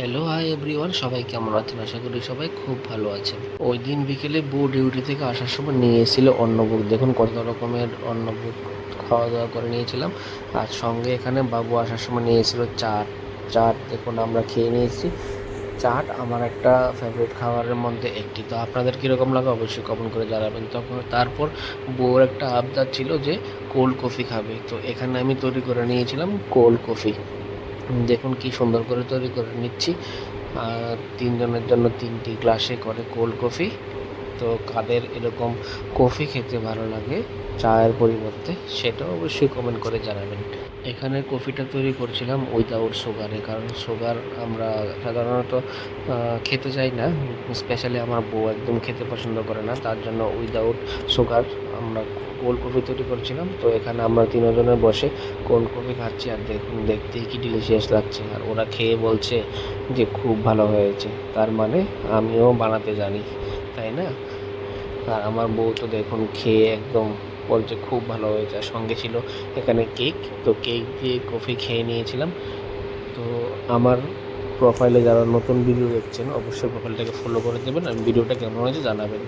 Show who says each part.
Speaker 1: Hello hi everyone, সবাই কেমন আছেন? আশা করি সবাই খুব ভালো আছেন। ওই দিন বিকেলে বউ ডিউটি থেকে আসার সময় নিয়ে এসেছিল অন্নভোগ। দেখুন কত রকমের অন্নভোগ খাওয়া দাওয়া করে নিয়েছিলাম। আর সঙ্গে এখানে বাবু আসার সময় নিয়ে এসেছিল চাট। চাট দেখুন আমরা খেয়ে নিয়েছি। চাট আমার একটা ফেভারিট খাবারের মধ্যে একটি। তো আপনাদের কীরকম লাগে অবশ্যই কমেন্ট করে জানাবেন। তারপর বউর একটা আবদার ছিল যে কোল্ড কফি খাবে, তো এখানে আমি তৈরি করে নিয়েছিলাম কোল্ড কফি। দেখুন কি সুন্দর করে তৈরি করে নিচ্ছি। তিনজনের জন্য 3টি গ্লাসে করে কোল্ড কফি। তো কাদের এরকম কফি খেতে ভালো লাগে চায়ের পরিবর্তে, সেটাও অবশ্যই কমেন্ট করে জানাবেন। এখানে কফিটা তৈরি করছিলাম উইদাউট সুগারে, কারণ সুগার আমরা সাধারণত খেতে চাই না। স্পেশালি আমার বউ একদম খেতে পছন্দ করে না, তার জন্য উইদাউট সুগার আমরা কোল্ড কফি তৈরি করছিলাম। তো এখানে আমরা তিনজনে বসে কোল্ড কফি খাচ্ছি, আর দেখুন দেখতেই কি ডিলিশিয়াস লাগছে। আর ওরা খেয়ে বলছে যে খুব ভালো হয়েছে, তার মানে আমিও বানাতে জানি, তাই না? আর আমার বউ তো দেখুন খেয়ে একদম বলছে খুব ভালো হয়েছে। আর সঙ্গে ছিল এখানে কেক, তো কেক দিয়ে কফি খেয়ে নিয়েছিলাম। তো আমার প্রোফাইলে যারা নতুন ভিডিও দেখছেন অবশ্যই প্রোফাইলটাকে ফলো করে দেবেন, আর ভিডিওটা কেমন হয়েছে জানাবেন।